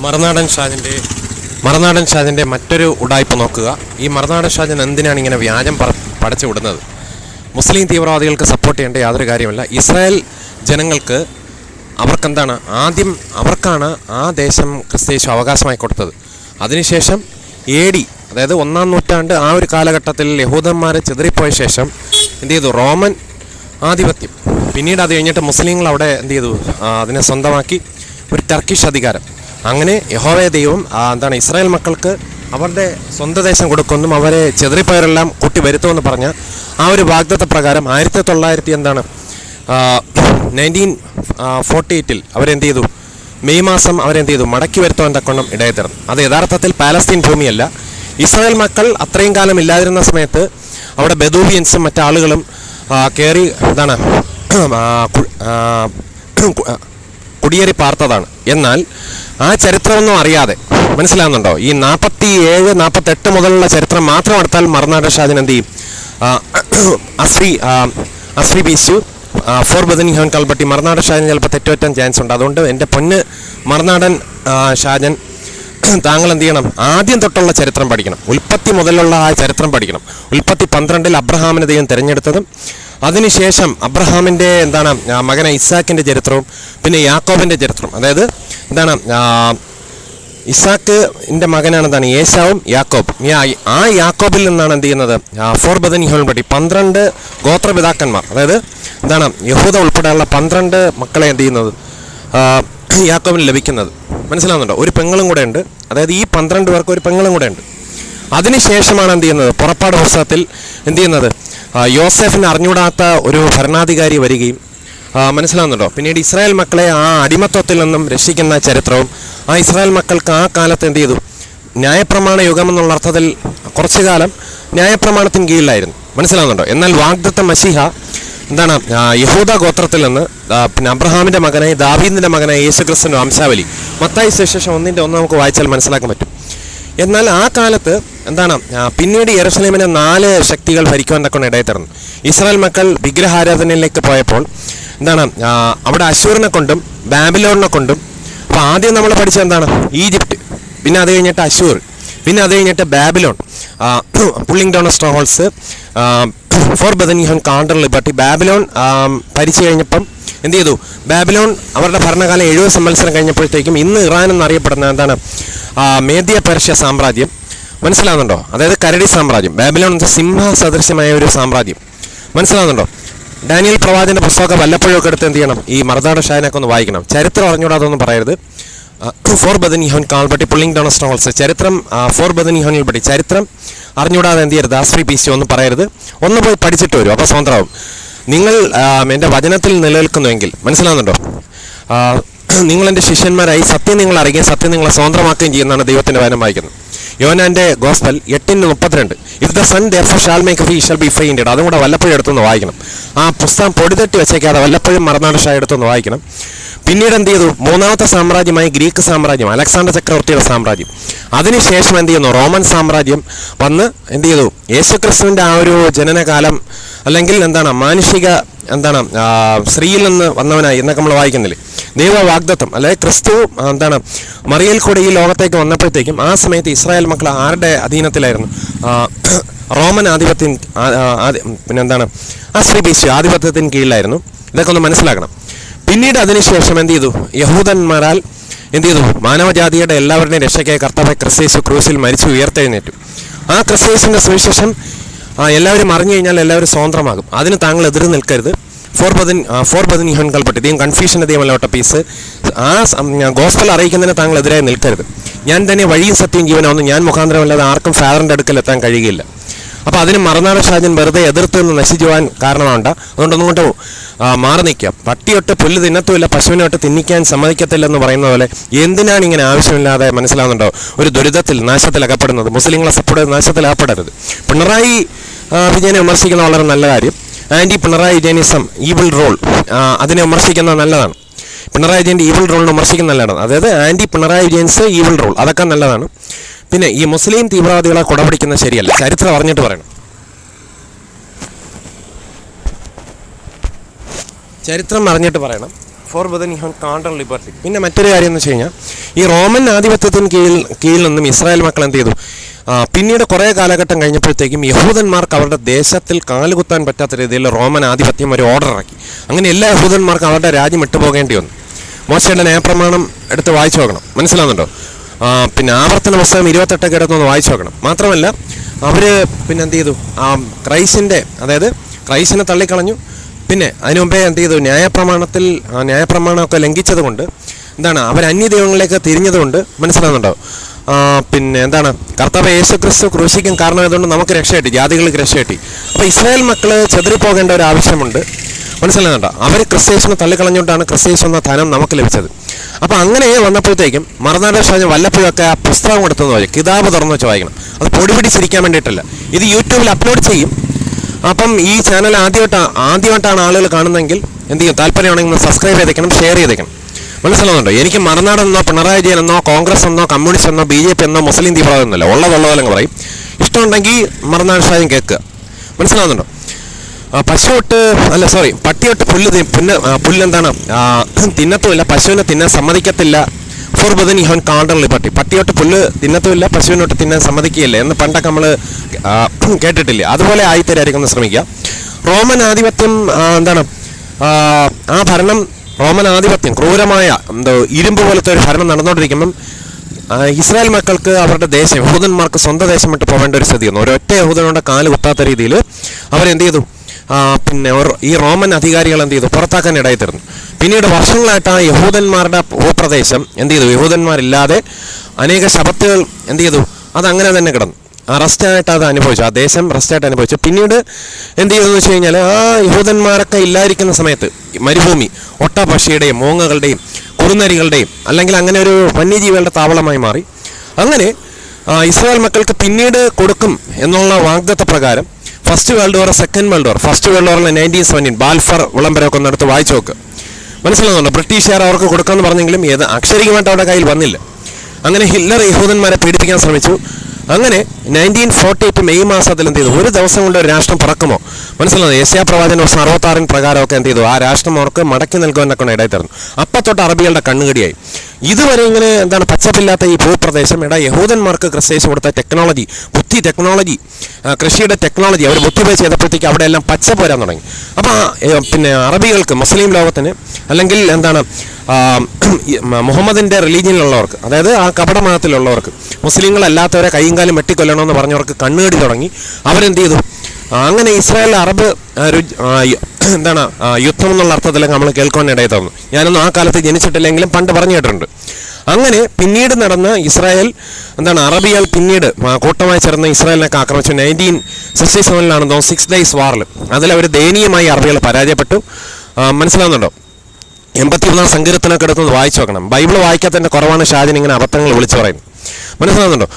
മറുനാടൻ ഷാജിൻ്റെ മറ്റൊരു ഉടായ്പ നോക്കുക. ഈ മറുനാടൻ ഷാജൻ എന്തിനാണ് ഇങ്ങനെ വ്യാജം പടച്ചു വിടുന്നത്? മുസ്ലിം തീവ്രവാദികൾക്ക് സപ്പോർട്ട് ചെയ്യേണ്ട യാതൊരു കാര്യമല്ല. ഇസ്രായേൽ ജനങ്ങൾക്ക് അവർക്കാണ് ആ ദേശം ക്രിസ്തീശു അവകാശമായി കൊടുത്തത്. അതിനുശേഷം AD, അതായത് 1-ാം നൂറ്റാണ്ട്, ആ ഒരു കാലഘട്ടത്തിൽ യഹൂദന്മാരെ ചിതറിപ്പോയ ശേഷം എന്ത് ചെയ്തു? റോമൻ ആധിപത്യം. പിന്നീട് അത് കഴിഞ്ഞിട്ട് മുസ്ലിങ്ങൾ അവിടെ എന്ത് ചെയ്തു? അതിനെ സ്വന്തമാക്കി ഒരു ടർക്കിഷ് അധികാരം. അങ്ങനെ യഹോവേ ദൈവം ഇസ്രായേൽ മക്കൾക്ക് അവരുടെ സ്വന്തം ദേശം കൊടുക്കുമെന്നും അവരെ ചെതറിപ്പോയവരെല്ലാം കൂട്ടി വരുത്തുമെന്ന് പറഞ്ഞ ആ ഒരു വാഗ്ദത്ത പ്രകാരം 1948 അവരെന്ത് ചെയ്തു? മെയ് മാസം അവരെന്ത് ചെയ്തു? മടക്കി വരുത്തുവാൻ തക്കവണ്ണം ഇടയായിത്തീർന്നു. അത് യഥാർത്ഥത്തിൽ പാലസ്തീൻ ഭൂമിയല്ല. ഇസ്രായേൽ മക്കൾ അത്രയും കാലം ഇല്ലാതിരുന്ന സമയത്ത് അവിടെ ബദൂവിയൻസും മറ്റാളുകളും കയറി കുടിയേറി പാർത്തതാണ്. എന്നാൽ ആ ചരിത്രമൊന്നും അറിയാതെ, മനസ്സിലാകുന്നുണ്ടോ? ഈ 47-48 മുതലുള്ള ചരിത്രം മാത്രം എടുത്താൽ മറുനാടൻ ഷാജൻ എന്ത് ചെയ്യും? അസ്രി ബീച്ചു ഫോർ ബദനി ഹോൻ കൽപ്പട്ടി മറുനാടൻ ഷാജൻ ചിലപ്പോൾ തെറ്റുപറ്റാൻ ചാൻസ് ഉണ്ട്. അതുകൊണ്ട് എൻ്റെ പൊന്ന് മറുനാടൻ ഷാജൻ, താങ്കൾ എന്ത് ചെയ്യണം? ആദ്യം തൊട്ടുള്ള ചരിത്രം പഠിക്കണം. ഉൽപ്പത്തി മുതലുള്ള ആ ചരിത്രം പഠിക്കണം. ഉൽപ്പത്തി 12 അബ്രഹാമിനെ ദൈവം തിരഞ്ഞെടുത്തതും അതിനുശേഷം അബ്രഹാമിൻ്റെ മകന ഇസാക്കിൻ്റെ ചരിത്രവും പിന്നെ യാക്കോബിൻ്റെ ചരിത്രം. അതായത് ഇസാക്കിൻ്റെ മകനാണ് ഏശാവും യാക്കോബ്. ആ യാക്കോബിൽ നിന്നാണ് എന്ത് ചെയ്യുന്നത്? ഫോർ ബദനി ഹോൻ പട്ടി 12 ഗോത്രപിതാക്കന്മാർ, അതായത് യഹൂദ ഉൾപ്പെടെയുള്ള 12 മക്കളെ എന്ത് ചെയ്യുന്നത്? യാക്കോബിന് ലഭിക്കുന്നത്. മനസ്സിലാവുന്നുണ്ടോ? ഒരു പെങ്ങളും കൂടെ ഉണ്ട്. അതായത് ഈ 12 പേർക്ക് ഒരു പെങ്ങളും കൂടെ ഉണ്ട്. അതിനുശേഷമാണ് എന്ത് ചെയ്യുന്നത്? പുറപ്പാട് പുസ്തകത്തിൽ എന്ത് ചെയ്യുന്നത്? യോസെഫിന് അറിഞ്ഞുകൂടാത്ത ഒരു ഭരണാധികാരി വരികയും, മനസ്സിലാവുന്നുണ്ടോ? പിന്നീട് ഇസ്രായേൽ മക്കളെ ആ അടിമത്വത്തിൽ നിന്നും രക്ഷിക്കുന്ന ചരിത്രവും, ആ ഇസ്രായേൽ മക്കൾക്ക് ആ കാലത്ത് എന്ത് ചെയ്തു? ന്യായപ്രമാണ യുഗം എന്നുള്ള അർത്ഥത്തിൽ കുറച്ചു കാലം ന്യായപ്രമാണത്തിന് കീഴിലായിരുന്നു. മനസ്സിലാവുന്നുണ്ടോ? എന്നാൽ വാഗ്ദത്ത മശീഹ യഹൂദ ഗോത്രത്തിൽ നിന്ന് പിന്നെ അബ്രഹാമിൻ്റെ മകനായി ദാവീദിൻ്റെ മകനായി യേശുക്രിസ്തുവിൻ്റെ വംശാവലി മത്തായി സുവിശേഷം 1:1 നമുക്ക് വായിച്ചാൽ മനസ്സിലാക്കാൻ പറ്റും. എന്നാൽ ആ കാലത്ത് പിന്നീട് യെരൂശലേമിനെ 4 ശക്തികൾ ഭരിക്കുവാൻ തക്കൊണ്ട് ഇടയായിത്തീർന്നു. ഇസ്രായേൽ മക്കൾ വിഗ്രഹാരാധനയിലേക്ക് പോയപ്പോൾ അവിടെ അശൂറിനെ കൊണ്ടും ബാബിലോണിനെ കൊണ്ടും, അപ്പോൾ ആദ്യം നമ്മൾ പഠിച്ചത് ഈജിപ്റ്റ്, പിന്നെ അത് കഴിഞ്ഞിട്ട് അശൂർ, പിന്നെ അത് കഴിഞ്ഞിട്ട് Babylon, pulling down of strongholds, for brethren have കാണ്ടർ ലിബർട്ടി. ബാബിലോൺ ഭരിച്ചു കഴിഞ്ഞപ്പം എന്ത് ചെയ്തു? ബാബിലോൺ അവരുടെ ഭരണകാലം 70 സംവത്സരം കഴിഞ്ഞപ്പോഴത്തേക്കും ഇന്ന് ഇറാൻ എന്നറിയപ്പെടുന്ന മേദ്യ പേർഷ്യ സാമ്രാജ്യം, മനസ്സിലാവുന്നുണ്ടോ? അതായത് കരടി സാമ്രാജ്യം. ബാബിലോൺ എന്ന സിംഹ സദൃശ്യമായ ഒരു സാമ്രാജ്യം. മനസ്സിലാവുന്നുണ്ടോ? ഡാനിയൽ പ്രവാചകന്റെ പുസ്തകമൊക്കെ വല്ലപ്പോഴൊക്കെ എടുത്ത് എന്ത് ചെയ്യണം? ഈ മറുനാടൻ ഷാജനൊക്കെ ഒന്ന് വായിക്കണം. ചരിത്രം അറിഞ്ഞൂടാ അതൊന്നും പറയരുത്. For brethren have called liberty pulling down strongholds ചരിത്രം, ഫോർ ബദനി ഹോനിൽ പറ്റി ചരിത്രം അറിഞ്ഞൂടാതെ എന്ത് ചെയ്യരുത്? ആസ്ട്രി പീസ് ഒന്നും പറയരുത്. ഒന്ന് പോയി പഠിച്ചിട്ട് വരും, അപ്പോൾ സ്വന്തമാവും. നിങ്ങൾ എൻ്റെ വചനത്തിൽ നിലനിൽക്കുന്നുവെങ്കിൽ, മനസ്സിലാവുന്നുണ്ടോ? നിങ്ങൾ എൻ്റെ ശിഷ്യന്മാരായി സത്യം നിങ്ങൾ അറിയുകയും സത്യം നിങ്ങളെ സ്വതന്ത്രമാക്കുകയും ചെയ്യുന്നതാണ് ദൈവത്തിൻ്റെ വചനം വായിക്കുന്നത്. യോഹന്നാന്റെ gospel 8:32. If the son therefore shall make free shall be free indeed. അതും കൂടെ വല്ലപ്പോഴും എടുത്തൊന്ന് വായിക്കണം. ആ പുസ്തകം പൊടിതട്ടി വെച്ചേക്കാതെ വല്ലപ്പോഴും മറുനാടൻ ഷാജൻ എടുത്തൊന്ന് വായിക്കണം. പിന്നീട് എന്ത് ചെയ്തു? 3ാമത്തെ സാമ്രാജ്യമായി ഗ്രീക്ക് സാമ്രാജ്യം, അലക്സാണ്ടർ ചക്രവർത്തിയുടെ സാമ്രാജ്യം. അതിനുശേഷം എന്ത് ചെയ്യുന്നു? റോമൻ സാമ്രാജ്യം വന്ന് എന്ത് ചെയ്തു? യേശുക്രിസ്തുവിൻ്റെ ആ ഒരു ജനനകാലം, അല്ലെങ്കിൽ മാനുഷിക സ്ത്രീയിൽ നിന്ന് വന്നവനായി എന്നൊക്കെ നമ്മൾ വായിക്കുന്നില്ലേ? ദൈവ വാഗ്ദത്തം, അല്ലെങ്കിൽ ക്രിസ്തു മറിയയിൽ കൂടെ ഈ ലോകത്തേക്ക് വന്നപ്പോഴത്തേക്കും ആ സമയത്ത് ഇസ്രായേൽ മക്കൾ ആരുടെ അധീനത്തിലായിരുന്നു? റോമൻ ആധിപത്യം, അസ്രി ബീസ് ആധിപത്യത്തിന് കീഴിലായിരുന്നു. ഇതൊക്കെ ഒന്ന് മനസ്സിലാക്കണം. പിന്നീട് അതിനുശേഷം എന്ത് ചെയ്തു? യഹൂദന്മാരാൽ എന്ത് ചെയ്തു? മാനവജാതിയുടെ എല്ലാവരുടെയും രക്ഷയ്ക്കായി കർത്താവായ ക്രിസ്തു ക്രൂസിൽ മരിച്ചു ഉയർത്തെഴുന്നേറ്റു. ആ ക്രിസ്തുവിൻ്റെ സുവിശേഷം എല്ലാവരും അറിഞ്ഞു കഴിഞ്ഞാൽ എല്ലാവരും സ്വതന്ത്രമാകും. അതിന് താങ്കൾ എതിർ നിൽക്കരുത്. ഫോർ ബദനി ഹോൻ കൽപ്പട്ടി ഇതേയും കൺഫ്യൂഷൻ്റെ ദൈവമല്ലോട്ട പീസ്. ആ ഗോസ്പൽ അറിയിക്കുന്നതിന് താങ്കൾ എതിരായി നിൽക്കരുത്. ഞാൻ തന്നെ വഴിയും സത്യം ജീവനാവുന്നു, ഞാൻ മുഖാന്തരമല്ലാതെ ആർക്കും ഫാദറിൻ്റെ അടുക്കൽ എത്താൻ കഴിയുകയില്ല. അപ്പോൾ അതിന് മറുനാടൻ ഷാജൻ വെറുതെ എതിർത്ത് നിന്ന് നശിച്ചു പോകാൻ കാരണമാണ്ട. അതുകൊണ്ടൊന്നും കൊണ്ട് മാറി നിൽക്കുക. പട്ടിയൊട്ട് പുല്ല് തിന്നത്തുമില്ല, പശുവിനൊട്ട് തിന്നിക്കാൻ സമ്മതിക്കത്തില്ലെന്ന് പറയുന്ന പോലെ എന്തിനാണ് ഇങ്ങനെ ആവശ്യമില്ലാതെ, മനസ്സിലാവുന്നുണ്ടോ, ഒരു ദുരിതത്തിൽ നാശത്തിൽ അകപ്പെടുന്നത്? മുസ്ലിങ്ങളെ സപ്പോർട്ട് നാശത്തിൽ അകപ്പെടരുത്. പിണറായി വിജയനെ വിമർശിക്കുന്ന വളരെ നല്ല കാര്യം. ആൻറ്റി പിണറായി വിജയനിസം ഈവിൾ റോൾ, അതിനെ വിമർശിക്കുന്നത് നല്ലതാണ്. പിണറായി വിജയൻ്റെ ഈവിൾ റോളിനെ വിമർശിക്കുന്ന നല്ലതാണ്. അതായത് anti Pinarayi Vijayan's evil role, അതൊക്കെ നല്ലതാണ്. പിന്നെ ഈ മുസ്ലിം തീവ്രവാദികളെ കുടപിടിക്കുന്നത് ശരിയല്ല. ചരിത്രം അറിഞ്ഞിട്ട് പറയണം. ചരിത്രം അറിഞ്ഞിട്ട് പറയണം. ഫോർ ബദൻ യു കാണ്ടർ ലിബർട്ടി. പിന്നെ മറ്റൊരു കാര്യം എന്ന് വെച്ച് കഴിഞ്ഞാൽ ഈ റോമൻ ആധിപത്യത്തിന് കീഴിൽ നിന്നും ഇസ്രായേൽ മക്കൾ എന്ത് ചെയ്തു? പിന്നീട് കുറേ കാലഘട്ടം കഴിഞ്ഞപ്പോഴത്തേക്കും യഹൂദന്മാർക്ക് അവരുടെ ദേശത്തിൽ കാലുകുത്താൻ പറ്റാത്ത രീതിയിൽ റോമൻ ആധിപത്യം ഒരു ഓർഡർ ഇറക്കി. അങ്ങനെ എല്ലാ യഹൂദന്മാർക്കും അവരുടെ രാജ്യം വിട്ടുപോകേണ്ടി വന്നു. മോശയുടെ ന്യായപ്രമാണം എടുത്ത് വായിച്ചു നോക്കണം, മനസ്സിലാവുന്നുണ്ടോ? പിന്നെ ആവർത്തന പുസ്തകം 28 എടുത്തൊന്ന് വായിച്ചു നോക്കണം. മാത്രമല്ല അവർ പിന്നെ എന്ത് ചെയ്തു? ക്രൈസ്റ്റിൻ്റെ, അതായത് ക്രൈസ്റ്റിനെ തള്ളിക്കളഞ്ഞു. പിന്നെ അതിനു മുമ്പേ എന്ത് ചെയ്തു? ന്യായപ്രമാണമൊക്കെ ലംഘിച്ചത് കൊണ്ട് എന്താണ്, അവർ അന്യദൈവങ്ങളിലേക്ക് തിരിഞ്ഞതുകൊണ്ട്, മനസ്സിലാവുന്നുണ്ടോ? പിന്നെ എന്താണ്, കർത്താവ് യേശുക്രിസ്തു ക്രൂശിക്കാൻ കാരണമായതുകൊണ്ട് നമുക്ക് രക്ഷ കിട്ടി, ജാതികൾക്ക് രക്ഷ കിട്ടി. അപ്പോൾ ഇസ്രായേൽ മക്കൾ ചെതറിപ്പോകേണ്ട ഒരു ആവശ്യമുണ്ട്, മനസ്സിലാകുന്നുണ്ടോ? അവർ ക്രിസ്തേശനെ തള്ളിക്കളഞ്ഞുകൊണ്ടാണ് ക്രിസ്തേശ് എന്ന ധനം നമുക്ക് ലഭിച്ചത്. അപ്പോൾ അങ്ങനെ വന്നപ്പോഴത്തേക്കും മറുനാടൻ ഷാജൻ വല്ലപ്പോഴൊക്കെ ആ പുസ്തകം കൊടുത്തെന്ന് വായിക്കും, കിതാബ് തുറന്ന് വെച്ച് വായിക്കണം. അത് പൊടി പിടിച്ചിരിക്കാൻ വേണ്ടിയിട്ടല്ല, ഇത് യൂട്യൂബിൽ അപ്ലോഡ് ചെയ്യും. അപ്പം ഈ ചാനൽ ആദ്യമായിട്ടാണ് ആളുകൾ കാണുന്നതെങ്കിൽ എന്ത് ചെയ്യും? താല്പര്യമാണെങ്കിൽ സബ്സ്ക്രൈബ് ചെയ്തേക്കണം, ഷെയർ ചെയ്തേക്കണം, മനസ്സിലാവുന്നുണ്ടോ? എനിക്ക് മറുനാടെന്നോ പിണറായി വിജയൻ എന്നോ കോൺഗ്രസ് എന്നോ കമ്മ്യൂണിസ്റ്റ് എന്നോ BJP എന്നോ മുസ്ലിം തീവ്രവാദമൊന്നുമില്ല, ഉള്ളതല്ലേ പറയും. ഇഷ്ടമുണ്ടെങ്കിൽ മറുനാടൻ ഷാജൻ കേൾക്കുക, മനസ്സിലാവുന്നുണ്ടോ? പട്ടിയൊട്ട് പുല്ലെന്താണ് തിന്നത്തുമില്ല, പശുവിനെ തിന്നാൻ സമ്മതിക്കത്തില്ല. ഫോർ ബദൻ യു കാണ്ടർ ലിബർട്ടി. പട്ടിയൊട്ട് പുല്ല് തിന്നത്തുമില്ല, പശുവിനോട്ട് തിന്നാൻ സമ്മതിക്കുകയില്ല എന്ന് പണ്ടൊക്കെ നമ്മൾ കേട്ടിട്ടില്ല. അതുപോലെ ആയിത്തരായിരിക്കും ശ്രമിക്കുക. റോമൻ ആധിപത്യം എന്താണ്, ആ ഭരണം, റോമൻ ആധിപത്യം ക്രൂരമായ ഇരുമ്പ് പോലത്തെ ഒരു ഭരണം നടന്നുകൊണ്ടിരിക്കുമ്പം ഇസ്രായേൽ മക്കൾക്ക് അവരുടെ ദേശം, യഹൂദന്മാർക്ക് സ്വന്തം ദേശം വിട്ട് പോകേണ്ട ഒരു സ്ഥിതി വന്നു. ഒരൊറ്റ യഹൂദനോടെ കാല് കുത്താത്ത രീതിയിൽ അവരെന്ത് ചെയ്തു? പിന്നെ ഈ റോമൻ അധികാരികൾ എന്ത് ചെയ്തു? പുറത്താക്കാൻ ഇടയായിത്തീർന്നു. പിന്നീട് വർഷങ്ങളായിട്ട് ആ യഹൂദന്മാരുടെ ഭൂപ്രദേശം എന്ത് ചെയ്തു? യഹൂദന്മാരില്ലാതെ അനേക ശബത്തുകൾ എന്ത് ചെയ്തു? അതങ്ങനെ തന്നെ കിടന്നു. റെസ്റ്റായിട്ട് അത് അനുഭവിച്ചു, ആ ദേശം റെസ്റ്റായിട്ട് അനുഭവിച്ചു. പിന്നീട് എന്ത് ചെയ്തെന്ന് വെച്ച് കഴിഞ്ഞാൽ ആ യഹൂദന്മാരൊക്കെ ഇല്ലാതിരിക്കുന്ന സമയത്ത് മരുഭൂമി ഒട്ടപക്ഷിയുടെയും മൂങ്ങകളുടെയും കുറുനരികളുടെയും അല്ലെങ്കിൽ അങ്ങനെ ഒരു വന്യജീവികളുടെ താവളമായി മാറി. അങ്ങനെ ഇസ്രായേൽ മക്കൾക്ക് പിന്നീട് കൊടുക്കും എന്നുള്ള വാഗ്ദത്ത പ്രകാരം first world war, second world war, first world വാറിൽ 1917 ബാൽഫർ വിളംബരമൊക്കെ ഒന്ന് എടുത്ത് വായിച്ചു നോക്ക്, മനസ്സിലാകുന്നുണ്ടോ? ബ്രിട്ടീഷുകാർ അവർക്ക് കൊടുക്കാമെന്ന് പറഞ്ഞെങ്കിലും അക്ഷരികമായിട്ട് അവരുടെ കയ്യിൽ വന്നില്ല. അങ്ങനെ ഹിറ്റ്ലർ യഹൂദന്മാരെ പീഡിപ്പിക്കാൻ ശ്രമിച്ചു. അങ്ങനെ 1948 മെയ് മാസത്തിൽ എന്ത് ചെയ്തു? ഒരു ദിവസം കൊണ്ട് ഒരു രാഷ്ട്രം പിറക്കുമോ? മനസ്സിലാകുന്നത് യെശയ്യാ പ്രവാചകൻ 66 പ്രകാരമൊക്കെ എന്ത് ചെയ്തു? ആ രാഷ്ട്രം അവർക്ക് മടക്കി നൽകുവാനൊക്കെ ഇടയായിത്തീർന്നു. അപ്പം തൊട്ട് അറബികളുടെ കണ്ണുകടിയായി. ഇതുവരെ ഇങ്ങനെ എന്താണ് പച്ചപ്പില്ലാത്ത ഈ ഭൂപ്രദേശം യഹൂദന്മാർക്ക് ക്രിസ്തേശ് കൊടുത്ത ടെക്നോളജി, ടെക്നോളജി, കൃഷിയുടെ ടെക്നോളജി അവർ ബുദ്ധിപേ ചെയ്തപ്പോഴത്തേക്ക് അവിടെ എല്ലാം പച്ചപ്പ് വരാൻ തുടങ്ങി. അപ്പോൾ പിന്നെ അറബികൾക്ക്, മുസ്ലിം ലോകത്തിന്, അല്ലെങ്കിൽ എന്താണ് മുഹമ്മദിൻ്റെ റിലീജിയനിലുള്ളവർക്ക്, അതായത് ആ കപടമതത്തിലുള്ളവർക്ക്, മുസ്ലിങ്ങളല്ലാത്തവരെ കൈയും കാലും വെട്ടിക്കൊല്ലണമെന്ന് പറഞ്ഞവർക്ക് കണ്ണുകടി തുടങ്ങി. അവരെന്ത് ചെയ്തു? അങ്ങനെ ഇസ്രായേൽ അറബ് എന്താണ് യുദ്ധം എന്നുള്ള അർത്ഥത്തിലൊക്കെ നമ്മൾ കേൾക്കാൻ ഇടയിൽ തോന്നുന്നു. ഞാനൊന്നും ആ കാലത്ത് ജനിച്ചിട്ടില്ലെങ്കിലും പണ്ട് പറഞ്ഞു കേട്ടിട്ടുണ്ട്. അങ്ങനെ പിന്നീട് നടന്ന ഇസ്രായേൽ എന്താണ് അറബികൾ പിന്നീട് കൂട്ടമായി ചേർന്ന് ഇസ്രായേലിനൊക്കെ ആക്രമിച്ചു. 1967 6 days വാറിൽ അതിലവർ ദയനീയമായി അറബികൾ പരാജയപ്പെട്ടു. മനസ്സിലാവുന്നുണ്ടോ? 83 സങ്കീർത്തനമൊക്കെ എടുത്ത് വായിച്ചു നോക്കണം. ബൈബിൾ വായിക്കാത്തതിൻ്റെ കുറവാണ് ഷാജൻ ഇങ്ങനെ അബദ്ധങ്ങൾ വിളിച്ചു പറയുന്നത്, മനസ്സിലാവുന്നുണ്ടോ?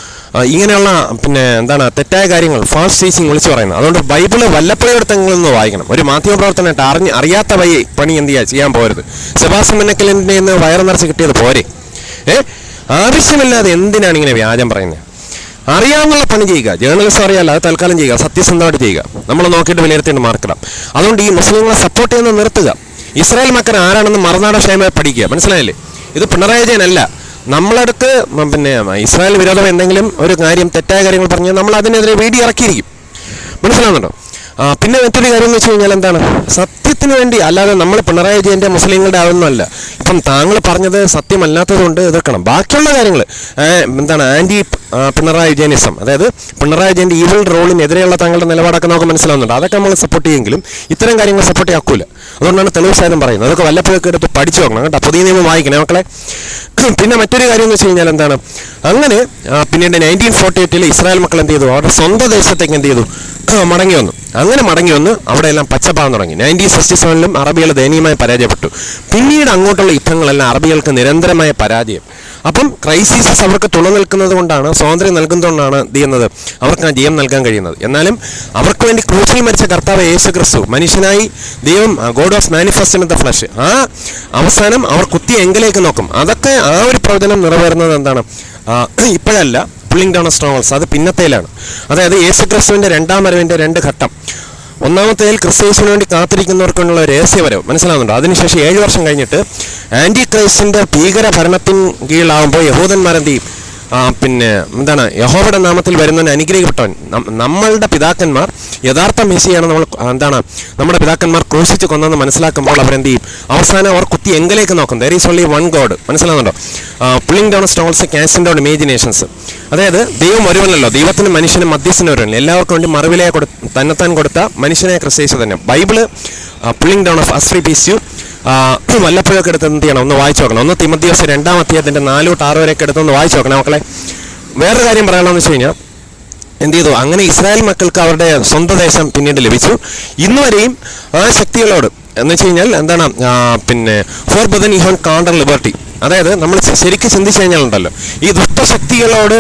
ഇങ്ങനെയുള്ള പിന്നെ എന്താണ് തെറ്റായ കാര്യങ്ങൾ, ഫാസ്റ്റ് ടീച്ചിങ് വിളിച്ചു പറയുന്നത്. അതുകൊണ്ട് ബൈബിള് വല്ലപ്പോഴും എടുത്തെങ്കിലൊന്ന് വായിക്കണം. ഒരു മാധ്യമപ്രവർത്തനമായിട്ട് അറിയാത്ത പണി എന്ത് ചെയ്യാൻ പോകരുത്. സെബാസ്റ്റ്യൻ മുന്നക്കലിൻ്റെ നിന്ന് വയറ് നിറച്ച് കിട്ടിയത് പോരെ? ആവശ്യമില്ലാതെ എന്തിനാണ് ഇങ്ങനെ വ്യാജം പറയുന്നത്? അറിയാവുന്നുള്ള പണി ചെയ്യുക, ജേർണലിസം അറിയാമല്ലോ, അത് തൽക്കാലം ചെയ്യുക, സത്യസന്ധമായിട്ട് ചെയ്യുക, നമ്മൾ നോക്കിയിട്ട് വിലയിരുത്തേണ്ട മാർക്കിടാം. അതുകൊണ്ട് ഈ മുസ്ലിങ്ങളെ സപ്പോർട്ട് ചെയ്യുന്നത് നിർത്തുക. ഇസ്രായേൽ മക്കർ ആരാണെന്ന് മറുനാടൻ ഷൈമായി പഠിക്കുക, മനസ്സിലായില്ലേ? ഇത് പിണറായി വിജയനല്ല. നമ്മളടുത്ത് പിന്നെ ഇസ്രായേൽ വിരോധം എന്തെങ്കിലും ഒരു കാര്യം, തെറ്റായ കാര്യങ്ങൾ പറഞ്ഞാൽ നമ്മൾ അതിനെതിരെ വീഡിയോ ഇറക്കിയിരിക്കും, മനസ്സിലാവുന്നുണ്ടോ? പിന്നെ മറ്റൊരു കാര്യം എന്ന് വെച്ച് കഴിഞ്ഞാൽ എന്താണ്, സത്യത്തിന് വേണ്ടി, അല്ലാതെ നമ്മൾ പിണറായി വിജയൻ്റെ മുസ്ലിങ്ങളുടെ ആവുന്നതല്ല. ഇപ്പം താങ്കൾ പറഞ്ഞത് സത്യമല്ലാത്തതുകൊണ്ട് എതിർക്കണം. ബാക്കിയുള്ള കാര്യങ്ങൾ എന്താണ് ആൻറ്റി പിണറായി വിജയനിസം, അതായത് പിണറായി വിജയൻ്റെ ഈവിൾ റോളിനെതിരെയുള്ള താങ്കളുടെ നിലപാടൊക്കെ നമുക്ക് മനസ്സിലാവുന്നുണ്ട്. അതൊക്കെ നമ്മൾ സപ്പോർട്ട് ചെയ്യുമെങ്കിലും ഇത്തരം കാര്യങ്ങൾ സപ്പോർട്ട് ചെയ്യാക്കൂല. അതുകൊണ്ടാണ് തെളിവ് സാധനം പറയുന്നത്. അതൊക്കെ വല്ലപ്പോഴൊക്കെ എടുത്ത് പഠിച്ചു നോക്കണം കേട്ടോ, പുതിയ നിയമം വായിക്കണേ മക്കളെ. പിന്നെ മറ്റൊരു കാര്യം എന്ന് വെച്ച് കഴിഞ്ഞാൽ എന്താണ്, അങ്ങനെ പിന്നീട് 1948 ഇസ്രായേൽ മക്കൾ എന്ത് ചെയ്തു? അവരുടെ സ്വന്തം ദേശത്തേക്ക് എന്ത് ചെയ്തു? മടങ്ങി വന്നു. അങ്ങനെ മടങ്ങി വന്ന് അവിടെ എല്ലാം പച്ചപ്പാകാൻ തുടങ്ങി. 1967 അറബികൾ ദയനീയമായി പരാജയപ്പെട്ടു. പിന്നീട് അങ്ങോട്ടുള്ള യുദ്ധങ്ങളെല്ലാം അറബികൾക്ക് നിരന്തരമായ പരാജയം. അപ്പം ക്രൈസിസ് അവർക്ക് തുണനിൽക്കുന്നത് കൊണ്ടാണ്, സ്വാതന്ത്ര്യം നൽകുന്നതുകൊണ്ടാണ് എന്ത് ചെയ്യുന്നത്? അവർക്ക് ആ ജയം നൽകാൻ കഴിയുന്നത്. എന്നാലും അവർക്ക് വേണ്ടി ക്രൂശിൽ മരിച്ച കർത്താവ് യേശു ക്രിസ്തു മനുഷ്യനായി ദൈവം, God was manifested in the flush, ആ അവസാനം അവർ കുത്തിയ എങ്കിലേക്ക് നോക്കും. അതൊക്കെ ആ ഒരു പ്രവചനം നിറവേറുന്നത് എന്താണ്? ഇപ്പോഴല്ല, പുള്ളിങ് ഡൗൺ ഓഫ് സ്ട്രോങ്ഹോൾഡ്സ്, അത് പിന്നത്തേലാണ്. അതായത് യേശു ക്രിസ്തുവിൻ്റെ രണ്ടാം വരവിൻ്റെ 2 ഘട്ടം. ഒന്നാമത്തേതിൽ ക്രിസ്തയേശുവിന് വേണ്ടി കാത്തിരിക്കുന്നവർക്കുള്ള രഹസ്യവരവ് മനസ്സിലാകുന്നുണ്ടോ. അതിനുശേഷം 7 വർഷം കഴിഞ്ഞിട്ട് ആൻറ്റി ക്രൈസ്റ്റിൻ്റെ ഭീകര ഭരണത്തിന് കീഴിലാവുമ്പോൾ യഹൂദന്മാരെന്ത് ചെയ്യും? പിന്നെ എന്താണ്, യഹോവയുടെ നാമത്തിൽ വരുന്നവൻ അനുഗ്രഹിക്കപ്പെട്ടവൻ. നമ്മളുടെ പിതാക്കന്മാർ യഥാർത്ഥ മെസ്സിയാണ് നമ്മുടെ പിതാക്കന്മാർ ക്രൂശിച്ച് കൊന്നെന്ന് മനസ്സിലാക്കുമ്പോൾ അവരെന്ത് ചെയ്യും? അവസാനം അവർ കുത്തി എങ്കിലേക്ക് നോക്കും. There is only one God. മനസ്സിലാകുന്നുണ്ടോ? Pulling down strongholds casting down imaginations. അതായത് ദൈവം ഒരുവനല്ലോ, ദൈവത്തിനും മനുഷ്യനും മധ്യസ്ഥനും ഒരുവനല്ലോ. എല്ലാവർക്കും വേണ്ടി മറുവിലയെ തന്നെത്താൻ കൊടുത്ത മനുഷ്യനെ ക്രിസ്തയേശു തന്നെ. ബൈബിള് പുള്ളിങ് ഡൗൺ ഓഫ് അസ്ഫ്രി പീസ്യു വല്ലപ്പോഴൊക്കെ എടുത്ത് എന്ത് ചെയ്യണം? ഒന്ന് വായിച്ചു നോക്കണം. 1 തിമോഥെയോസ് 2-ാം അധ്യായത്തിൻ്റെ 4-6 വരെയൊക്കെ എടുത്തൊന്ന് വായിച്ചു നോക്കണം മക്കളെ. വേറൊരു കാര്യം പറയണമെന്ന് വെച്ച് കഴിഞ്ഞാൽ എന്ത് ചെയ്തു? അങ്ങനെ ഇസ്രായേൽ മക്കൾക്ക് അവരുടെ സ്വന്തം ദേശം പിന്നീട് ലഭിച്ചു. ഇന്നുവരെയും ആ ശക്തികളോട് എന്ന് വെച്ച് കഴിഞ്ഞാൽ പിന്നെ ഫോർബദൻ ഇഹോൺ കാണ്ടർ ലിബർട്ടി, അതായത് നമ്മൾ ശരിക്കും ചിന്തിച്ചു കഴിഞ്ഞാലുണ്ടല്ലോ, ഈ ദുഷ്ടശക്തികളോട്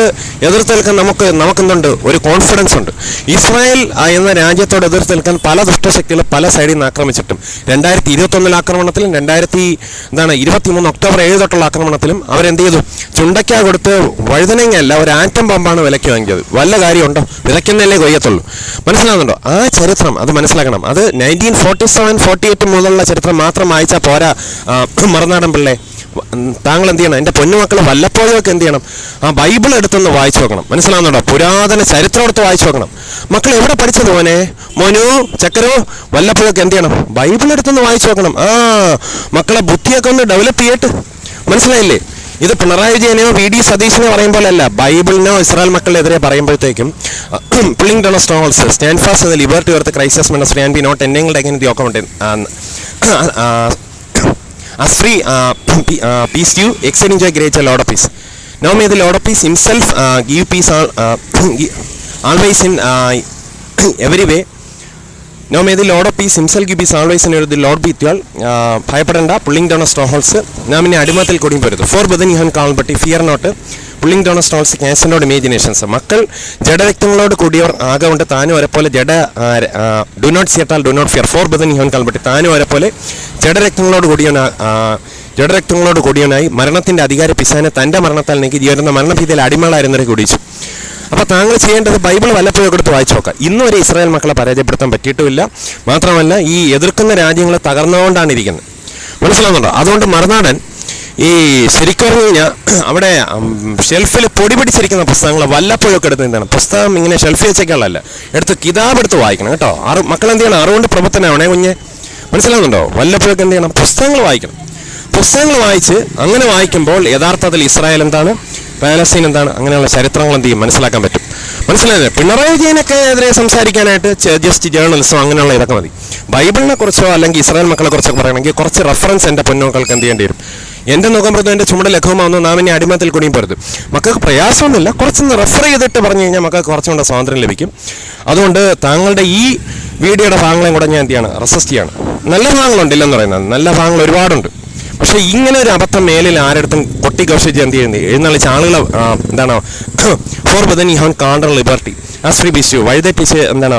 എതിർത്ത് നിൽക്കാൻ നമുക്കെന്തുണ്ട്? ഒരു കോൺഫിഡൻസ് ഉണ്ട്. ഇസ്രായേൽ എന്ന രാജ്യത്തോട് എതിർത്ത് നിൽക്കാൻ പല ദുഷ്ടശക്തികൾ പല സൈഡിൽ നിന്ന് ആക്രമിച്ചിട്ടും 2021 ആക്രമണത്തിലും 2023 ഒക്ടോബർ 7 തൊട്ടുള്ള ആക്രമണത്തിലും അവരെന്ത് ചെയ്തു? ചുണ്ടയ്ക്ക കൊടുത്ത് വഴുതനങ്ങയല്ല, ഒരു ആറ്റം ബമ്പാണ് വിലയ്ക്ക് വാങ്ങിയത്. വല്ല കാര്യമുണ്ടോ? വിലയ്ക്കുന്നല്ലേ കൊയ്യത്തുള്ളൂ. മനസ്സിലാകുന്നുണ്ടോ? ആ ചരിത്രം അത് മനസ്സിലാക്കണം. അത് 1947-48 മുതലുള്ള ചരിത്രം മാത്രം വായിച്ചാൽ പോരാ. മറുനാടൻ പിള്ളേ, താങ്കൾ എന്ത് ചെയ്യണം? എൻ്റെ പൊന്നുമക്കൾ വല്ലപ്പോഴൊക്കെ എന്ത് ചെയ്യണം? ആ ബൈബിൾ എടുത്തൊന്ന് വായിച്ചു നോക്കണം. മനസ്സിലാകുന്നുണ്ടോ? പുരാതന ചരിത്രം എടുത്ത് വായിച്ചു നോക്കണം. മക്കൾ എവിടെ പഠിച്ചത് മോനു ചക്കരോ? വല്ലപ്പോഴൊക്കെ എന്ത് ചെയ്യണം? ബൈബിൾ എടുത്തൊന്ന് വായിച്ചു നോക്കണം. മക്കളെ ബുദ്ധിയൊക്കെ ഒന്ന് ഡെവലപ്പ് ചെയ്യട്ട്. മനസ്സിലായില്ലേ? ഇത് പിണറായി വിജയനെയോ VD സതീശിനെയോ പറയുമ്പോഴല്ല, ബൈബിളിനോ ഇസ്രായേൽ മക്കളെതിരെ പറയുമ്പോഴത്തേക്കും pulling down strongholds stand fast in the liberty of the Christ as minister and be not entangled against the occupant. As free peace to you, exceed enjoy great Lord of peace. Now may the Lord of peace himself give peace always in every way. Now may the Lord of peace himself give peace always in the Lord be with you all. ഭയപ്പെടേണ്ട. Pulling down strongholds നാം ഇനി അടിമത്തിൽ കൂടിയും വരുത്. For brethren you have called but fear not. Pulling down strongholds casting down imaginations. മക്കൾ ജഡരക്തങ്ങളോട് കൂടിയവർ ആകൊണ്ട് താനും ഒരെപ്പോലെ ഡു നോട്ട് സിയറ്റാൽ do not fear. For brethren you have called but താനും ഒരെപ്പോലെ ജഡരക്തങ്ങളോട് കൂടിയവനായി മരണത്തിൻ്റെ അധികാര പിശാനെ തൻ്റെ മരണത്താൽ നീക്കി ജീവരുന്ന മരണഭീതിയിൽ അടിമകളായിരുന്നവരെ കുടിച്ചു. അപ്പോൾ താങ്കൾ ചെയ്യേണ്ടത് ബൈബിൾ വല്ലപ്പോഴും എടുത്ത് വായിച്ചു നോക്കാം. ഇന്നുവരെ ഇസ്രായേൽ മക്കളെ പരാജയപ്പെടുത്താൻ പറ്റിയിട്ടുമില്ല. മാത്രമല്ല ഈ എതിർക്കുന്ന രാജ്യങ്ങൾ തകർന്നുകൊണ്ടാണ് ഇരിക്കുന്നത്. മനസ്സിലാവുന്നുണ്ടോ? അതുകൊണ്ട് മറുനാടൻ ഈ ശരിക്കും പറഞ്ഞു കഴിഞ്ഞാൽ അവിടെ ഷെൽഫിൽ പൊടി പിടിച്ചിരിക്കുന്ന പുസ്തകങ്ങൾ വല്ലപ്പോഴൊക്കെ എടുത്ത് എന്താണ്? പുസ്തകം ഇങ്ങനെ ഷെൽഫിൽ വെച്ചേക്കാളല്ല, എടുത്ത് കിതാബ് എടുത്ത് വായിക്കണം കേട്ടോ. മക്കൾ എന്ത് ചെയ്യണം? അറിവുകൊണ്ട് പ്രവർത്തനമാണേ കുഞ്ഞെ. മനസ്സിലാവുന്നുണ്ടോ? വല്ലപ്പോഴൊക്കെ എന്ത് ചെയ്യണം? പുസ്തകങ്ങൾ വായിക്കണം. പുസ്തകങ്ങൾ വായിച്ച് അങ്ങനെ വായിക്കുമ്പോൾ യഥാർത്ഥത്തിൽ ഇസ്രായേൽ എന്താണ്, പാലസ്തീൻ എന്താണ്, അങ്ങനെയുള്ള ചരിത്രങ്ങൾ എന്ത് ചെയ്യും? മനസ്സിലാക്കാൻ പറ്റും. മനസ്സിലായത്? പിണറായി വിജയനൊക്കെ എതിരെ സംസാരിക്കാനായിട്ട് ജസ്റ്റ് ജേർണലിസമോ അങ്ങനെയുള്ള ഇതൊക്കെ മതി. ബൈബിളിനെ കുറിച്ചോ അല്ലെങ്കിൽ ഇസ്രായേൽ മക്കളെ കുറിച്ചൊക്കെ പറയണമെങ്കിൽ കുറച്ച് റെഫറൻസ് എൻ്റെ പൊന്നുമക്കൾക്ക് എന്ത് ചെയ്യേണ്ടി വരും? എൻ്റെ നോക്കുമ്പോഴത്തേക്കും എൻ്റെ ചുമട് ലഘുമാവുന്നു, നാം ഇനി അടിമത്തിൽ കൂടിയും പോരുത്. മക്കൾക്ക് പ്രയാസമൊന്നുമില്ല, കുറച്ചൊന്ന് റെഫർ ചെയ്തിട്ട് പറഞ്ഞു കഴിഞ്ഞാൽ മക്കൾക്ക് കുറച്ചുകൂടെ സ്വാതന്ത്ര്യം ലഭിക്കും. അതുകൊണ്ട് താങ്കളുടെ ഈ വീഡിയോയുടെ ഭാഗങ്ങളെയും കൂടെ ഞാൻ എന്ത് ചെയ്യാണ്? റെസിസ്റ്റ് ചെയ്യാണ്. നല്ല ഭാഗങ്ങളുണ്ടില്ലെന്ന് പറയുന്നത്, നല്ല ഭാഗങ്ങൾ ഒരുപാടുണ്ട്. പക്ഷേ ഇങ്ങനെ ഒരു അബദ്ധം മേലിൽ ആരെടുത്തും കൊട്ടിഘോഷിച്ച് എന്ത് ചെയ്യുന്നത്? എഴുന്നള്ളിച്ച് ആളുകളെ എന്താണ് ഫോർ ബദൻ യു ഹാൻ കാണ്ടർ liberty as free peace you വഴുതെറ്റിച്ച് എന്താണ്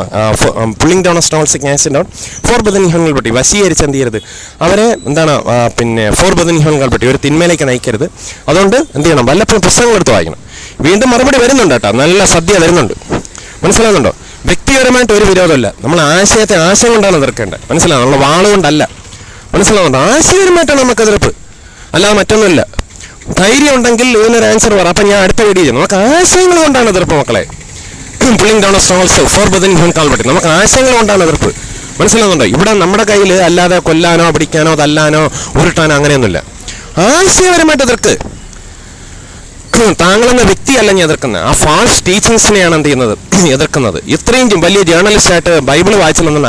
pulling down strongholds cancel down for brethren you have liberty വശീകരിച്ച് എന്ത് ചെയ്യരുത്? അവരെ എന്താണ് പിന്നെ for brethren you have liberty ഒരു തിന്മയിലേക്ക് നയിക്കരുത്. അതുകൊണ്ട് എന്ത് ചെയ്യണം? വല്ലപ്പോഴും പുസ്തകങ്ങൾ എടുത്ത് വായിക്കണം. വീണ്ടും മറുപടി വരുന്നുണ്ട് കേട്ടോ, നല്ല സദ്യ വരുന്നുണ്ട്. മനസ്സിലാകുന്നുണ്ടോ? വ്യക്തിപരമായിട്ട് ഒരു വിരോധമല്ല, നമ്മൾ ആശയം കൊണ്ടാണ് എതിർക്കേണ്ടത്. മനസ്സിലാവും? നമ്മൾ വാളുകൊണ്ടല്ല. മനസ്സിലാവുന്നുണ്ടോ? ആശയപരമായിട്ടാണ് നമുക്ക് എതിർപ്പ്, അല്ലാതെ മറ്റൊന്നുമില്ല. ധൈര്യം ഉണ്ടെങ്കിൽ ഇതിനൊരു ആൻസർ പറ. അപ്പം ഞാൻ അടുത്ത വീഡിയോ ചെയ്യുന്നു. നമുക്ക് ആശയങ്ങൾ കൊണ്ടാണ് എതിർപ്പ് മക്കളെ. Pulling down strongholds for brethren you have called but. നമുക്ക് ആശയങ്ങൾ കൊണ്ടാണ് എതിർപ്പ്. മനസ്സിലാവുന്നുണ്ടോ? ഇവിടെ നമ്മുടെ കയ്യിൽ അല്ലാതെ കൊല്ലാനോ പിടിക്കാനോ തല്ലാനോ ഉരുട്ടാനോ അങ്ങനെയൊന്നുമില്ല. ആശയപരമായിട്ട് എതിർക്ക്. താങ്കളെന്ന വ്യക്തിയല്ല ഞാൻ എതിർക്കുന്നത്, ആ ഫാൾസ് ടീച്ചിങ്സിനെയാണ് എന്ത് ചെയ്യുന്നത്? എതിർക്കുന്നത്. ഇത്രയും വലിയ ജേർണലിസ്റ്റായിട്ട് ബൈബിൾ വായിച്ചില്ലെന്നാണ്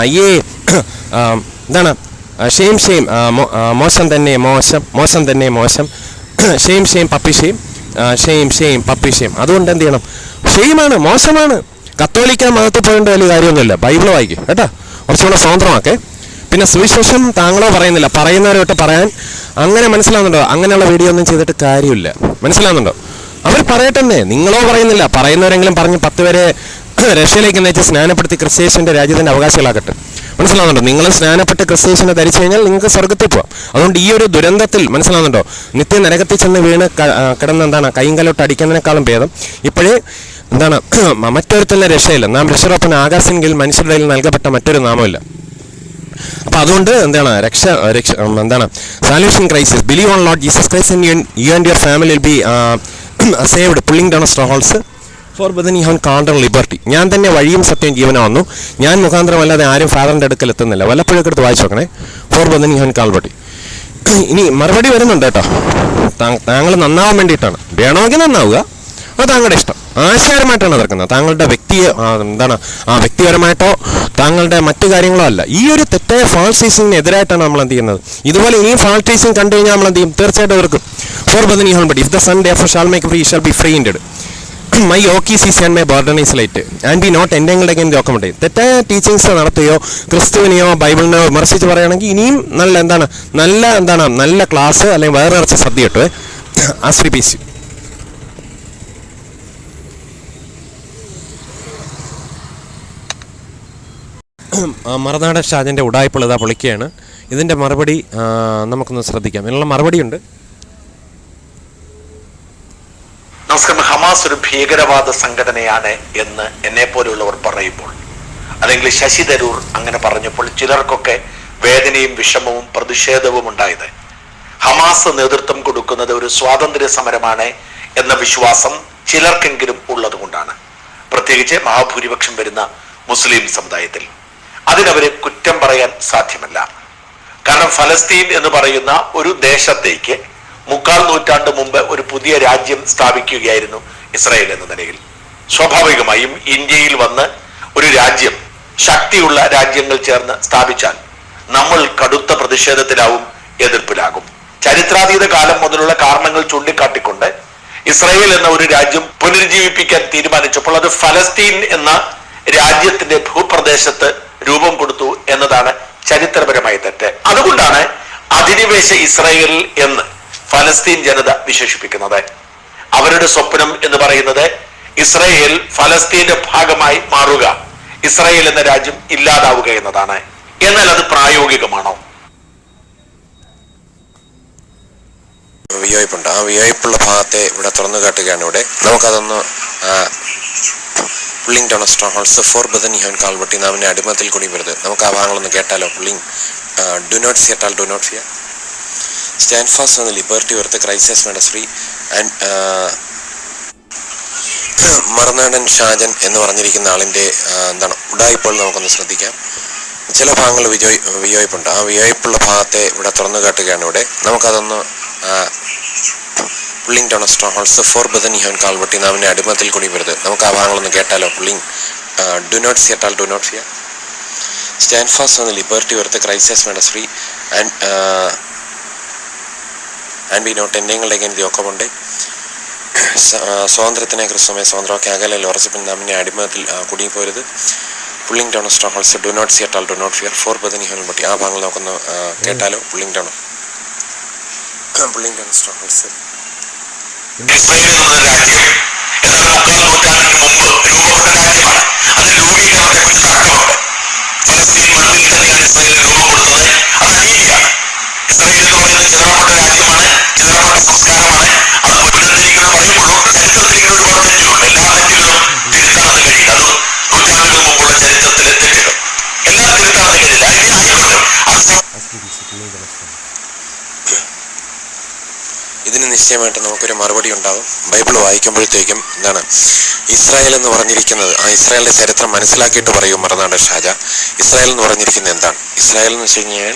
എന്താണ് ഷെയിം മോശം തന്നെ മോശം തന്നെ മോശം shame puppy shame puppy shame. അതുകൊണ്ട് എന്ത് ചെയ്യണം? ഷെയിമാണ്, മോശമാണ്. കത്തോലിക്ക മതത്തിൽ പോയിട്ട് വലിയ കാര്യമൊന്നുമില്ല. ബൈബിൾ വായിക്കും കേട്ടോ, കുറച്ചുകൂടെ സ്വതന്ത്രമാക്കേ. പിന്നെ സുവിശേഷം താങ്കളോ പറയുന്നില്ല, പറയുന്നവരോട്ട് പറയാൻ. അങ്ങനെ മനസ്സിലാവുന്നുണ്ടോ? അങ്ങനെയുള്ള വീഡിയോ ഒന്നും ചെയ്തിട്ട് കാര്യമില്ല. മനസ്സിലാവുന്നുണ്ടോ? അവർ പറയട്ടെ, നിങ്ങളോ പറയുന്നില്ല, പറയുന്നവരെങ്കിലും പറഞ്ഞ് 10 പേരെ റഷ്യയിലേക്ക് നയിച്ച് സ്നാനപ്പെടുത്തി ക്രിസ്ത്യേശുവിൻ്റെ രാജ്യത്തിൻ്റെ അവകാശികളാക്കട്ടെ. മനസ്സിലാവുന്നുണ്ടോ? നിങ്ങൾ സ്നാനപ്പെട്ട് ക്രിസ്ത്യേശുവിനെ ധരിച്ചു കഴിഞ്ഞാൽ നിങ്ങൾക്ക് സ്വർഗത്തിൽ പോകാം. അതുകൊണ്ട് ഈ ഒരു ദുരന്തത്തിൽ മനസ്സിലാവുന്നുണ്ടോ? നിത്യ നരകത്തിൽ ചെന്ന് വീണ് കിടന്ന് എന്താണ് കൈയും കലോട്ട് അടിക്കുന്നതിനേക്കാളും ഭേദം ഇപ്പോഴേ എന്താണ് മറ്റൊരുത്തന്നെ രക്ഷയില്ല, നാം രക്ഷാർപ്പണ ആകാശെങ്കിൽ മനുഷ്യരുടെ കയ്യിൽ നൽകപ്പെട്ട മറ്റൊരു നാമമില്ല. അപ്പോൾ അതുകൊണ്ട് എന്താണ് എന്താണ് സാല്വേഷൻ ക്രൈസിസ്, believe on Lord Jesus Christ and you and your family will be saved, pulling down strongholds for brethren you have called unto liberty. ഞാൻ തന്നെ വഴിയും സത്യം ജീവനും വന്നു, ഞാൻ മുഖാന്തരമല്ലാതെ ആരും ഫാദറിൻ്റെ അടുക്കൽ എത്തുന്നില്ല. വല്ലപ്പോഴൊക്കെ എടുത്ത് വായിച്ചു നോക്കണേ, ഫോർ ബദൻ യു ഹാവ് കാൾബർട്ടി. ഇനി മറുപടി വരുന്നുണ്ട് കേട്ടോ, താങ്കൾ നന്നാവാൻ വേണ്ടിയിട്ടാണ്, വേണമെങ്കിൽ നന്നാവുക, അത് താങ്കളുടെ ഇഷ്ടം. ആശയപരമായിട്ടാണ് എതിർക്കുന്നത്, താങ്കളുടെ വ്യക്തിപരമായിട്ടോ താങ്കളുടെ മറ്റു കാര്യങ്ങളോ അല്ല. ഈ ഒരു തെറ്റായ ഫാൾസ് ടീച്ചിങ്ങിനെതിരായിട്ടാണ് നമ്മൾ എന്ത് ചെയ്യുന്നത്. ഇതുപോലെ ഇനിയും ഫാൾസ് ടീച്ചിങ് കണ്ടു കഴിഞ്ഞാൽ നമ്മൾ എന്ത് ചെയ്യും, തീർച്ചയായിട്ടും എതിർക്കും. For brethren you have but if the son therefore shall make free shall be free indeed. My yoke is easy and my burden is light and be not entangled again yoke. തെറ്റായ teachings നടത്തുകയോ ക്രിസ്തുവിനെയോ ബൈബിളിനെയോ വിമർശിച്ച് പറയുകയാണെങ്കിൽ ഇനിയും നല്ല class അല്ലെങ്കിൽ വേറെ നിറച്ച സദ്യ കിട്ടുമേ. ആശ്രിപ്പിച്ചു. മറുനാടൻ ഷാജൻ്റെ ഉടായ്പകൾ ഇതാ പൊളിക്കുകയാണ്. ഇതിൻ്റെ മറുപടി നമുക്കൊന്ന് ശ്രദ്ധിക്കാം. ഇതിനുള്ള മറുപടിയുണ്ട്. നമസ്കാരം. ഹമാസ് ഒരു ഭീകരവാദ സംഘടനയാണ് എന്ന് എന്നെ പോലെയുള്ളവർ പറയുമ്പോൾ, അല്ലെങ്കിൽ ശശി തരൂർ അങ്ങനെ പറഞ്ഞപ്പോൾ ചിലർക്കൊക്കെ വേദനയും വിഷമവും പ്രതിഷേധവും ഉണ്ടായത് ഹമാസ് നേതൃത്വം കൊടുക്കുന്നത് ഒരു സ്വാതന്ത്ര്യ സമരമാണ് എന്ന വിശ്വാസം ചിലർക്കെങ്കിലും ഉള്ളത് കൊണ്ടാണ്. പ്രത്യേകിച്ച് മഹാഭൂരിപക്ഷം വരുന്ന മുസ്ലിം സമുദായത്തിൽ അതിനവരെ കുറ്റം പറയാൻ സാധ്യമല്ല. കാരണം ഫലസ്തീൻ എന്ന് പറയുന്ന ഒരു ദേശത്തേക്ക് 3/4 നൂറ്റാണ്ട് മുമ്പ് ഒരു പുതിയ രാജ്യം സ്ഥാപിക്കുകയായിരുന്നു ഇസ്രായേൽ എന്ന നിലയിൽ. സ്വാഭാവികമായും ഇന്ത്യയിൽ വന്ന് ഒരു രാജ്യം, ശക്തിയുള്ള രാജ്യങ്ങൾ ചേർന്ന് സ്ഥാപിച്ചാൽ നമ്മൾ കടുത്ത പ്രതിഷേധത്തിലാവും, എതിർപ്പിലാകും. ചരിത്രാതീത കാലം മുതലുള്ള കാരണങ്ങൾ ചൂണ്ടിക്കാട്ടിക്കൊണ്ട് ഇസ്രായേൽ എന്ന ഒരു രാജ്യം പുനരുജ്ജീവിപ്പിക്കാൻ തീരുമാനിച്ചപ്പോൾ അത് ഫലസ്തീൻ എന്ന രാജ്യത്തിന്റെ ഭൂപ്രദേശത്ത് രൂപം കൊടുത്തു എന്നതാണ് ചരിത്രപരമായ തെറ്റ്. അതുകൊണ്ടാണ് അധിനിവേശ ഇസ്രായേൽ എന്ന് ഫലസ്തീൻ ജനത വിശേഷിപ്പിക്കുന്നത്. അവരുടെ സ്വപ്നം എന്ന് പറയുന്നത് ഇസ്രായേൽ ഫലസ്തീന്റെ ഭാഗമായി മാറുക, ഇസ്രായേൽ എന്ന രാജ്യം ഇല്ലാതാവുക എന്നതാണ്. എന്നാൽ അത് പ്രായോഗികമാണോ? വിയോജിപ്പുണ്ട്. ആ വിയോജിപ്പുള്ള ഭാഗത്തെ ഇവിടെ തുറന്നു കാട്ടുകയാണ്. ഇവിടെ നമുക്കതൊന്ന് pulling down strongholds for brethren you have called liberty, നാമിനെ അടിമത്തിൽ കൂടി വരുത്. നമുക്ക് ആ ഭാഗങ്ങളൊന്ന് കേട്ടാലോ. Pulling do not fear do not fear, stand fast on the liberty of the Christ has made us free and Marunadan Shajan എന്ന് പറഞ്ഞിരിക്കുന്ന ആളിൻ്റെ ഉടായ്പകൾ നമുക്കൊന്ന് ശ്രദ്ധിക്കാം. ചില ഭാഗങ്ങൾ വിയോജിപ്പുണ്ട്. ആ വിയോജിപ്പുള്ള ഭാഗത്തെ ഇവിടെ തുറന്നു കാട്ടുകയാണ്. ഇവിടെ നമുക്കതൊന്ന് pulling down strongholds for brethren you have called liberty, നാമിനെ അടിമത്തിൽ കൂടി വരുത്. നമുക്ക് ആ ഭാഗങ്ങളൊന്ന് കേട്ടാലോ. Pulling do not fear do not fear, stand fast on the liberty of the Christ has made us free and be not entangled again the yoke of bondage. സ്വാതന്ത്ര്യത്തിനെ ക്രിസ്തുമേ സ്വാതന്ത്ര്യമൊക്കെ അകലയിൽ ഉറച്ചപ്പിൻ നാമിനെ അടിമത്തിൽ കുടുങ്ങിപ്പോരുത്. Pulling down strongholds do not fear do not fear for brethren you have കാൾബർട്ടി. ആ ഭാഗങ്ങൾ നമുക്കൊന്ന് കേട്ടാലോ. Pulling down സ്ട്രോങ്ഹോൾഡ്സ്. ഇസ്രായേൽ എന്ന രാജ്യം എന്നാൽ 3/4 നൂറ്റാണ്ടിന് മുമ്പ് രൂപപ്പെട്ട രാജ്യമാണ്. അത് രൂപീകരണത്തെ കുറിച്ച് തർക്കമുണ്ട്. ഫലസ്തീൻ മണ്ണിൽ തന്നെയാണ് ഇസ്രായേൽ രൂപം കൊടുത്തത്. അത് അനീതിയാണ്. ഇസ്രായേൽ എന്ന് പറയുന്നത് ചിതറപ്പെട്ട രാജ്യമാണ്, ചിതറപ്പെട്ട സംസ്കാരമാണ്. അത് പുനരുദ്ധരിക്കുന്നത് പറയുമ്പോഴും ചരിത്രത്തിൽ ഇങ്ങനെ ഒരുപാട് തെറ്റുകളുണ്ട്. എല്ലാ തെറ്റുകളും തിരുത്താണെന്ന് കഴിയില്ല. അത് നൂറ്റാണ്ടുകൾ മുമ്പുള്ള ചരിത്രത്തിലെ തെറ്റുകൾ എല്ലാം തിരുത്താണെന്ന് കഴിയില്ല. അതിനെ ആയിക്കോട്ടെ. ഇതിന് നിശ്ചയമായിട്ട് നമുക്കൊരു മറുപടി ഉണ്ടാകും. ബൈബിൾ വായിക്കുമ്പോഴത്തേക്കും ഇസ്രായേൽ എന്ന് പറഞ്ഞിരിക്കുന്നത്, ആ ഇസ്രായേലിന്റെ ചരിത്രം മനസ്സിലാക്കിയിട്ട് പറയും മറുനാടൻ ഷാജ. ഇസ്രായേൽ എന്ന് പറഞ്ഞിരിക്കുന്നത് എന്താണ്? ഇസ്രായേൽ എന്ന് വെച്ച് കഴിഞ്ഞാൽ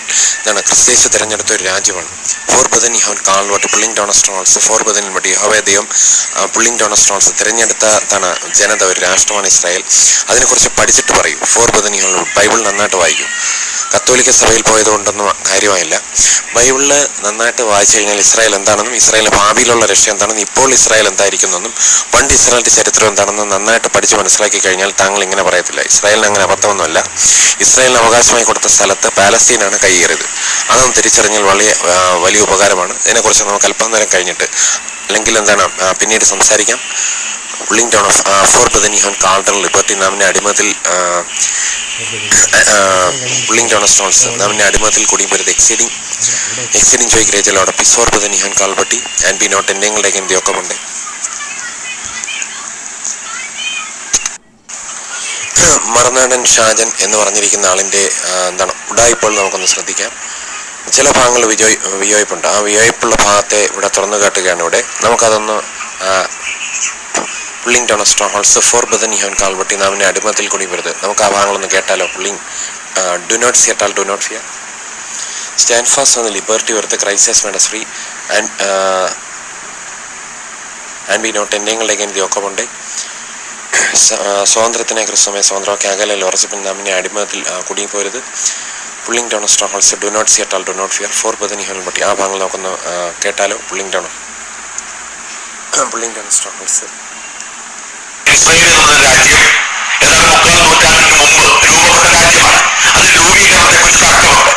ക്രിസ്തീസ് തിരഞ്ഞെടുത്ത ഒരു രാജ്യമാണ്. For brethren you have called liberty pulling down strongholds for brethren but യഹോവ ദൈവം പുള്ളിങ് ഡൗൺ സ്ട്രോങ്ഹോൾഡ്സ് തിരഞ്ഞെടുത്ത ജനത, ഒരു രാഷ്ട്രമാണ് ഇസ്രായേൽ. അതിനെക്കുറിച്ച് പഠിച്ചിട്ട് പറയും. Four brethren you have, Bible നന്നായിട്ട് വായിക്കും. കത്തോലിക്ക സഭയിൽ പോയതുകൊണ്ടൊന്നും കാര്യമായില്ല. ബൈബിളിൽ നന്നായിട്ട് വായിച്ചു കഴിഞ്ഞാൽ ഇസ്രായേൽ എന്താണെന്നും ഇസ്രായേലിന്റെ ഭാവിയിലുള്ള രക്ഷ എന്താണെന്നും ഇപ്പോൾ ഇസ്രായേൽ എന്തായിരിക്കുന്നെന്നും പണ്ട് ഇസ്രായേലിന്റെ ചരിത്രം എന്താണെന്നും നന്നായിട്ട് പഠിച്ച് മനസ്സിലാക്കി കഴിഞ്ഞാൽ താങ്കൾ ഇങ്ങനെ പറയത്തില്ല. ഇസ്രായേലിന് അങ്ങനെ അബദ്ധമൊന്നുമല്ല. ഇസ്രായേലിന് അവകാശമായി കൊടുത്ത സ്ഥലത്ത് പാലസ്തീനാണ് കൈയേറിയത്. അതൊന്നും തിരിച്ചറിഞ്ഞാൽ വലിയ ഉപകാരമാണ്. ഇതിനെക്കുറിച്ച് നമുക്ക് അല്പം നേരം കഴിഞ്ഞിട്ട് അല്ലെങ്കിൽ പിന്നീട് സംസാരിക്കാം. Pulling down for brethren you have called liberty liberty, നാമിനെ അടിമത്തിൽ പുള്ളിങ് ഡൗൺ സ്ട്രോങ്ഹോൾഡ്സ് നാമിനെ അടിമത്തിൽ കുടുങ്ങിപ്പോരുത്. exceeding joy great Lord of peace for brethren you have Calvary and be not entangled again the yoke of bondage. മറുനാടൻ ഷാജൻ എന്ന് പറഞ്ഞിരിക്കുന്ന ആളിൻ്റെ ഉഡായിപ്പോൾ നമുക്കൊന്ന് ശ്രദ്ധിക്കാം. ചില ഭാഗങ്ങൾ വിയോജിപ്പുണ്ട്. ആ വിയോജിപ്പുള്ള ഭാഗത്തെ ഇവിടെ തുറന്നു കാട്ടുകയാണ്. ഇവിടെ നമുക്കതൊന്ന് pulling down strongholds for brethren you have കാൽവട്ടി നാമിനെ അടിമത്തിൽ കൂടി വരുത്. നമുക്ക് ആ ഭാഗങ്ങളൊന്ന് കേട്ടാലോ. പുള്ളിങ് ഡു നോട്ട് ഫിയർ ടാൽ do not fear stand fast on the liberty wherewith ക്രൈസിസ് made us free and be not ending again the Okabonde സ്വാതന്ത്ര്യത്തിനെ ക്രിസ്തുമേ സ്വാതന്ത്ര്യമൊക്കെ അകലെ ലോറസിപ്പിൻ നാമിനെ അടിമത്തിൽ കുടുങ്ങി പോരുത്. Pulling down strongholds do not fear ടാൽ do not fear for brethren you have കാൽവട്ടി. ആ ഭാഗങ്ങൾ നമുക്കൊന്ന് കേട്ടാലോ. Pulling down strongholds. Israel എന്ന രാജ്യം ഏതാണ്ട് 3 നൂറ്റാണ്ടിന് മുമ്പ് രൂപപ്പെട്ട രാജ്യമാണ്. അത് രൂപീകരണത്തെക്കുറിച്ച് തർക്കമുണ്ട്.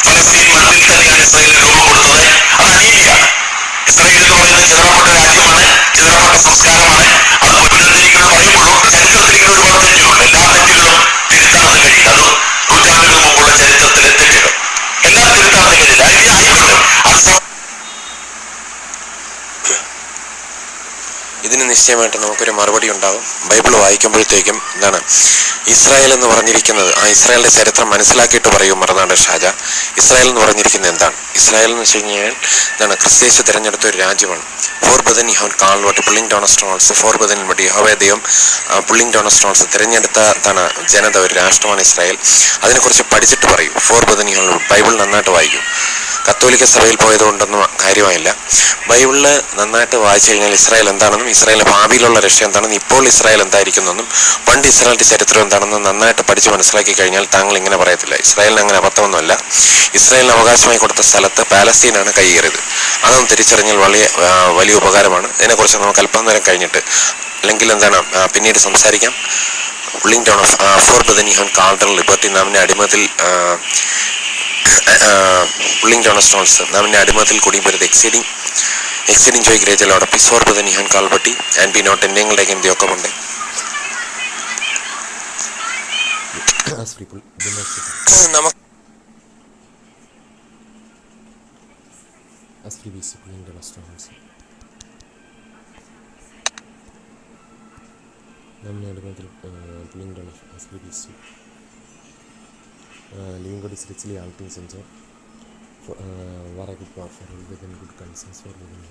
ഫലസ്തീൻ മണ്ണിൽ തന്നെയാണ് ഇസ്രായേലിന് രൂപം കൊടുത്തത്. അത് അനീതിയാണ്. ഇസ്രായേൽ എന്ന് പറയുന്നത് ചിതറപ്പെട്ട രാജ്യമാണ്, ചിതറപ്പെട്ട സംസ്കാരമാണ്. അത് പുനരുദ്ധരിക്കണം പറയുമ്പോഴും ചരിത്രത്തിൽ ഇങ്ങനെ ഒരുപാട് തെറ്റുകളുണ്ട്. എല്ലാ തെറ്റുകളും തിരുത്താണെന്ന് കഴിയില്ല. അത് നൂറ്റാണ്ടുകൾ മുമ്പുള്ള ചരിത്രത്തിലെ തെറ്റുകൾ എല്ലാം തിരുത്താണെന്ന് കഴിയില്ല. ഇനി ആയിക്കോട്ടെ, അത് ഇതിന് നിശ്ചയമായിട്ട് നമുക്കൊരു മറുപടി ഉണ്ടാകും. ബൈബിൾ വായിക്കുമ്പോഴത്തേക്കും ഇസ്രായേൽ എന്ന് പറഞ്ഞിരിക്കുന്നത്, ആ ഇസ്രായേലിന്റെ ചരിത്രം മനസ്സിലാക്കിയിട്ട് പറയും മറുനാടൻ ഷാജ. ഇസ്രായേൽ എന്ന് പറഞ്ഞിരിക്കുന്നത് എന്താണ്? ഇസ്രായേൽ എന്ന് വെച്ച് കഴിഞ്ഞാൽ ക്രിസ്തേശു തിരഞ്ഞെടുത്ത ഒരു രാജ്യമാണ്. ഫോർ ബദൻ യോഹൻ കാൽവട്ടി പുള്ളിങ് ഡൗൺ സ്ട്രോൺസ് ഫോർ ബദനിൽ വട്ടി യഹോവേ ദൈവം പുള്ളിങ് ഡൗൺ സ്ട്രോൺസ് തിരഞ്ഞെടുത്ത ജനത, ഒരു രാഷ്ട്രമാണ് ഇസ്രായേൽ. അതിനെക്കുറിച്ച് പഠിച്ചിട്ട് പറയും. ഫോർ ബദൻ യോഹൻ ബൈബിൾ നന്നായിട്ട് വായിക്കും. കത്തോലിക്ക സഭയിൽ പോയതുകൊണ്ടൊന്നും കാര്യമായില്ല. ബൈബിളിൽ നന്നായിട്ട് വായിച്ചു കഴിഞ്ഞാൽ ഇസ്രായേൽ എന്താണെന്നും ഇസ്രായേലിന്റെ ഭാവിയിലുള്ള രക്ഷ എന്താണെന്നും ഇപ്പോൾ ഇസ്രായേൽ എന്തായിരിക്കുന്നെന്നും പണ്ട് ഇസ്രായേലിന്റെ ചരിത്രം എന്താണെന്നും നന്നായിട്ട് പഠിച്ച് മനസ്സിലാക്കി കഴിഞ്ഞാൽ താങ്കൾ ഇങ്ങനെ പറയത്തില്ല. ഇസ്രായേലിന് അങ്ങനെ അബദ്ധമൊന്നുമല്ല. ഇസ്രായേലിന് അവകാശമായി കൊടുത്ത സ്ഥലത്ത് പാലസ്തീനാണ് കൈയേറിയത്. അതൊന്നും തിരിച്ചറിഞ്ഞാൽ വലിയ ഉപകാരമാണ്. ഇതിനെക്കുറിച്ച് നമുക്ക് അല്പം നേരം കഴിഞ്ഞിട്ട് അല്ലെങ്കിൽ പിന്നീട് സംസാരിക്കാം. Pulling down for brethren you have കാൽവട്ടി ലിബർട്ടി നാമിനെ അടിമത്തിൽ പുള്ളിങ് ഡൗൺ സ്ട്രോൺസ് നാമിനെ അടിമത്തിൽ കുടിയും വരുത് exceeding joy great Lord peace for brethren you have കാൽവട്ടി and be not ending again the Okabonde. നമുക്ക് living God is richly all things in joy. What a good power for all within good conscience for within